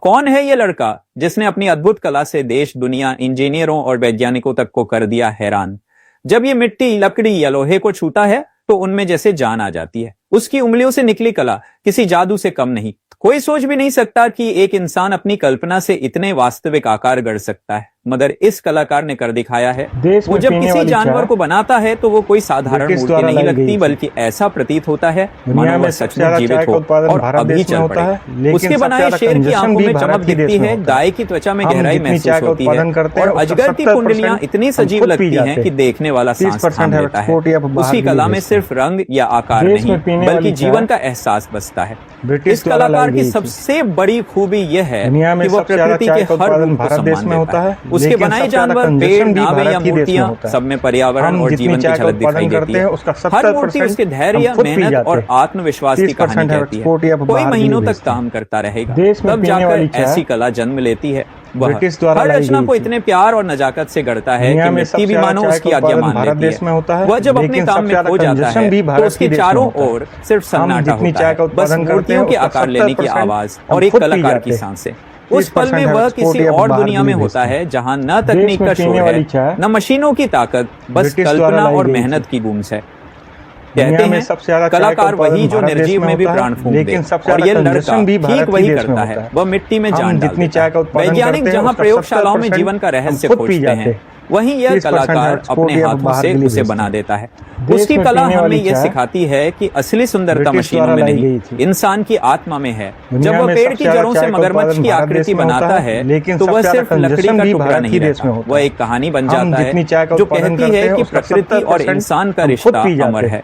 कौन है ये लड़का जिसने अपनी अद्भुत कला से देश, दुनिया, इंजीनियरों और वैज्ञानिकों तक को कर दिया हैरान। जब ये मिट्टी, लकड़ी या लोहे को छूता है तो उनमें जैसे जान आ जाती है। उसकी उंगलियों से निकली कला किसी जादू से कम नहीं। कोई सोच भी नहीं सकता कि एक इंसान अपनी कल्पना से इतने वास्तविक आकार गढ़ सकता है, मगर इस कलाकार ने कर दिखाया है। वो जब किसी जानवर को बनाता है तो वो कोई साधारण मूर्ति नहीं लगती, बल्कि ऐसा प्रतीत होता है मानो वह सचमुच जीवित हो और अभी चल पड़े। उसके बनाए शेर की आंखों में चमक दिखती है, गाय की त्वचा में गहराई महसूस होती है और अजगर की कुंडलियां इतनी सजीव लगती हैं कि देखने वाला सांस थाम लेता है। उसकी कला में सिर्फ रंग या आकार नहीं, बल्कि जीवन का एहसास बसता है। इस कलाकार की सबसे बड़ी खूबी यह है कि वह प्रकृति के हर रूप को सम्मान देता है। उसके बनाए जानवर, पेड़, नावें या मूर्तियां, सब में पर्यावरण और जीवन की झलक दिखाई देती है। हर मूर्ति उसके धैर्य, मेहनत और आत्मविश्वास की कहानी कहती है। कोई महीनों तक काम करता रहेगा, तब जाकर ऐसी कला जन्म लेती है। वह हर रचना को इतने प्यार और नजाकत से गढ़ता है कि मिट्टी भी मानो उसकी आज्ञा मान लेती है। वह जब अपने काम में खो जाता है तो उसके चारों ओर सिर्फ सन्नाटा होता है, बस मूर्तियों के आकार लेने की आवाज और एक कलाकार की सांसें। उस पल में वह किसी और दुनिया में होता है जहां न तकनीक का शोर है, न मशीनों की ताकत, बस कल्पना और मेहनत की गूंज है। कहते हैं कलाकार वही जो निर्जीव में भी प्राण फूंक दे, और ये लड़का ठीक वही करता है। वह मिट्टी में जान डालता है। वैज्ञानिक जहां प्रयोगशालाओं में जीवन का रहस्य खोजते हैं, वहीं यह कलाकार अपने हाथों से उसे बना देता है। उसकी कला हमें यह सिखाती है कि असली सुंदरता मशीनों में नहीं, इंसान की आत्मा में है। जब वह पेड़ की जड़ों से मगरमच्छ की आकृति बनाता है तो वह सिर्फ लकड़ी का टुकड़ा नहीं रहता, वह एक कहानी बन जाता है जो कहती है कि प्रकृति और इंसान का रिश्ता अमर है।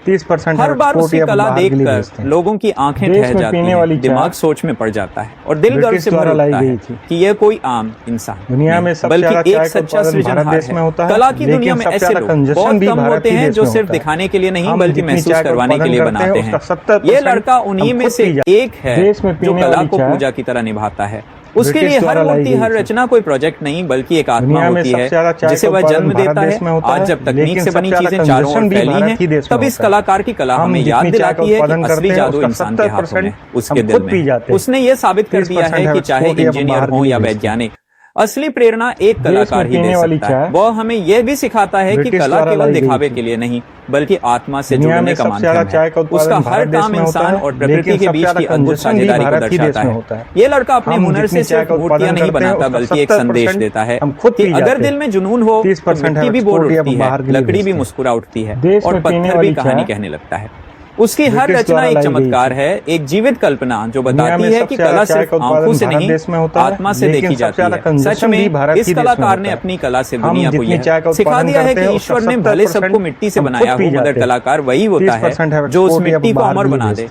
30% हर बार उसकी कला देखकर लोगों की आंखें ठहर जाती हैं, दिमाग सोच में पड़ जाता है और दिल गर्व से भर उठता है कि यह कोई आम इंसान दुनिया में बल्कि एक सच्चा सृजनहार है। कला की दुनिया में ऐसे लोग बहुत कम होते हैं जो सिर्फ दिखाने के लिए नहीं बल्कि महसूस करवाने के लिए बनाते हैं। ये लड़का उन्हीं में से एक है जो कला को पूजा की तरह निभाता है। उसके लिए हर मूर्ति, हर रचना कोई प्रोजेक्ट नहीं बल्कि एक आत्मा होती है जिसे वह जन्म देता है। आज जब तकनीक से बनी चीजें चारों ओर फैली हैं, तब इस कलाकार की कला हमें याद दिलाती है कि असली जादू इंसान के हाथों में, उसके दिल में। उसने ये साबित कर दिया है कि चाहे इंजीनियर हो या वैज्ञानिक, असली प्रेरणा एक कलाकार ही दे सकता है। वह हमें यह भी सिखाता है कि कला केवल दिखावे के लिए नहीं बल्कि आत्मा से जुड़ने का माध्यम है। उसका हर काम इंसान और प्रकृति के बीच की अद्भुत साझेदारी को दर्शाता है। ये लड़का अपने हुनर से सिर्फ मूर्तियां नहीं बनाता बल्कि एक संदेश देता है कि अगर दिल में जुनून हो तो मिट्टी भी बोल उठती है, लकड़ी भी मुस्कुरा उठती है और पत्थर भी कहानी कहने लगता है। उसकी हर रचना एक चमत्कार है, एक जीवित कल्पना जो बताती है कि कला सिर्फ आंखों से नहीं आत्मा से देखी जाती है। सच में इस कलाकार ने अपनी कला से दुनिया को यह सिखा दिया है कि ईश्वर ने भले सबको मिट्टी से बनाया हो, मगर कलाकार वही होता है जो उस मिट्टी को अमर बना दे।